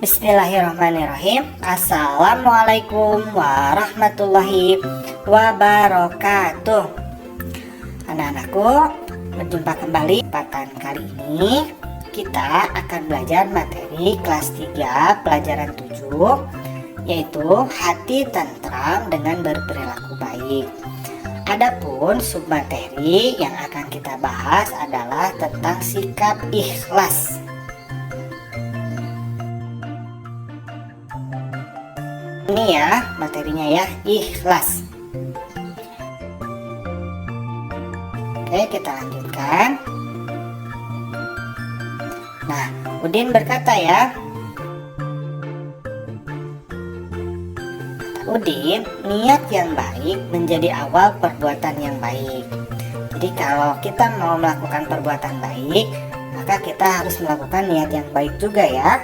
Bismillahirrahmanirrahim. Assalamualaikum warahmatullahi wabarakatuh. Anak-anakku, berjumpa kembali. Kesempatan kali ini kita akan belajar materi kelas 3 pelajaran 7, yaitu hati tentram dengan berperilaku baik. Adapun submateri yang akan kita bahas adalah tentang sikap ikhlas. Ini ya materinya ya, ikhlas. Oke, kita lanjutkan. Nah, Udin berkata ya, Udin, niat yang baik menjadi awal perbuatan yang baik. Jadi kalau kita mau melakukan perbuatan baik, maka kita harus melakukan niat yang baik juga ya.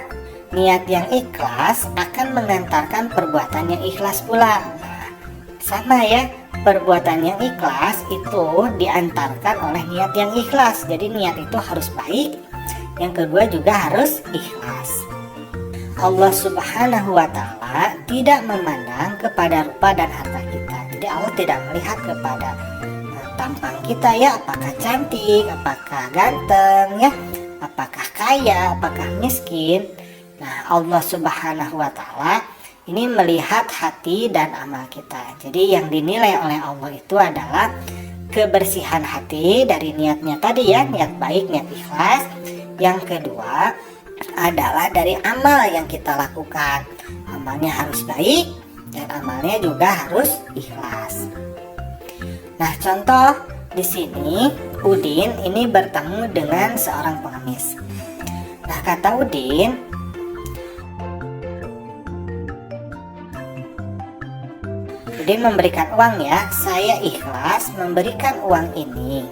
Niat yang ikhlas akan mengantarkan perbuatan yang ikhlas pula. Nah, sama ya, perbuatan yang ikhlas itu diantarkan oleh niat yang ikhlas. Jadi niat itu harus baik. Yang kedua juga harus ikhlas. Allah Subhanahu wa Ta'ala tidak memandang kepada rupa dan harta kita. Jadi Allah tidak melihat kepada tampang kita ya, apakah cantik, apakah ganteng ya, apakah kaya, apakah miskin. Nah, Allah Subhanahu wa Ta'ala ini melihat hati dan amal kita. Jadi yang dinilai oleh Allah itu adalah kebersihan hati dari niatnya tadi ya, niat baik, niat ikhlas. Yang kedua adalah dari amal yang kita lakukan. Amalnya harus baik dan amalnya juga harus ikhlas. Nah, contoh di sini Udin ini bertemu dengan seorang pengemis. Nah, kata Udin, Udin memberikan uang ya, saya ikhlas memberikan uang ini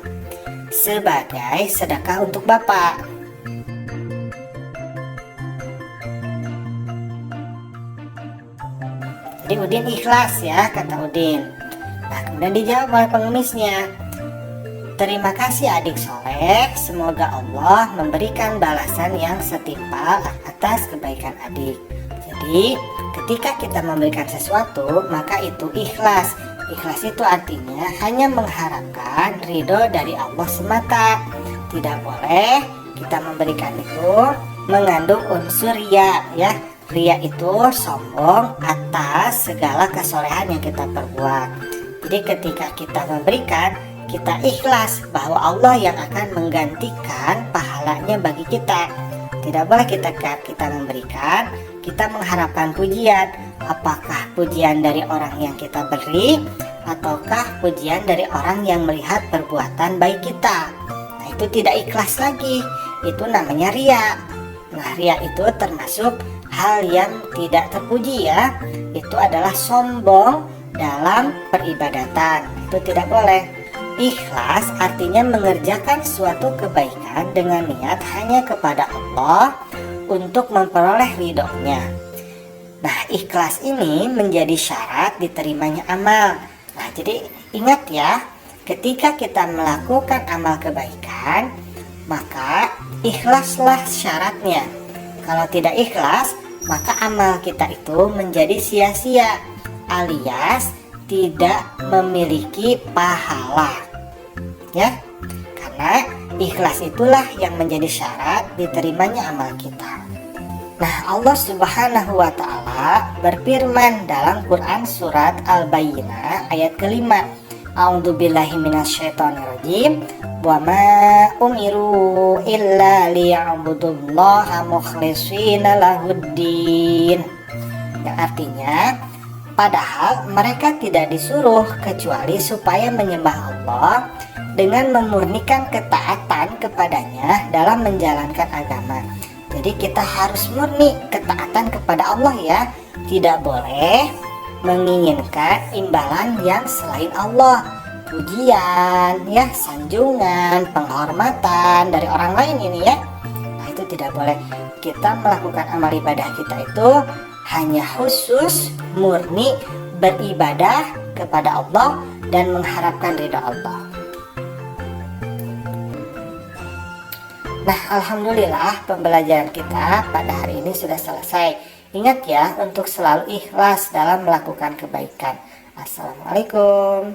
sebagai sedekah untuk Bapak. Jadi Udin ikhlas ya, kata Udin. Nah, kemudian dijawab oleh pengemisnya, terima kasih adik soleh, semoga Allah memberikan balasan yang setimpal atas kebaikan adik. Jadi ketika kita memberikan sesuatu, maka itu ikhlas. Ikhlas itu artinya hanya mengharapkan ridho dari Allah semata. Tidak boleh kita memberikan itu mengandung unsur riya ya. Riya itu sombong atas segala kesolehan yang kita perbuat. Jadi ketika kita memberikan, kita ikhlas bahwa Allah yang akan menggantikan pahalanya bagi kita. Tidak boleh kita memberikan, kita mengharapkan pujian. Apakah pujian dari orang yang kita beri, ataukah pujian dari orang yang melihat perbuatan baik kita. Nah, itu tidak ikhlas lagi. Itu namanya riya. Nah, riya itu termasuk hal yang tidak terpuji ya. Itu adalah sombong dalam peribadatan. Itu tidak boleh. Ikhlas artinya mengerjakan suatu kebaikan dengan niat hanya kepada Allah untuk memperoleh ridhonya. Nah, ikhlas ini menjadi syarat diterimanya amal. Nah, jadi ingat ya, ketika kita melakukan amal kebaikan, maka ikhlaslah syaratnya. Kalau tidak ikhlas, maka amal kita itu menjadi sia-sia, alias tidak memiliki pahala. Ya, karena ikhlas itulah yang menjadi syarat diterimanya amal kita. Nah, Allah Subhanahu wa Ta'ala berfirman dalam Quran surat Al-Bayyinah ayat kelima, A'udzubillahi minasyaitonirrajim, wa ma umiru illa liya'budullaha mukhlishina lahuddin. Yang artinya, padahal mereka tidak disuruh kecuali supaya menyembah Allah dengan memurnikan ketaatan kepadanya dalam menjalankan agama. Jadi kita harus murni ketaatan kepada Allah ya. Tidak boleh menginginkan imbalan yang selain Allah. Pujian ya, sanjungan, penghormatan dari orang lain ini ya. Nah, itu tidak boleh. Kita melakukan amal ibadah kita itu hanya khusus murni beribadah kepada Allah dan mengharapkan ridha Allah. Nah, alhamdulillah pembelajaran kita pada hari ini sudah selesai. Ingat ya untuk selalu ikhlas dalam melakukan kebaikan. Assalamualaikum.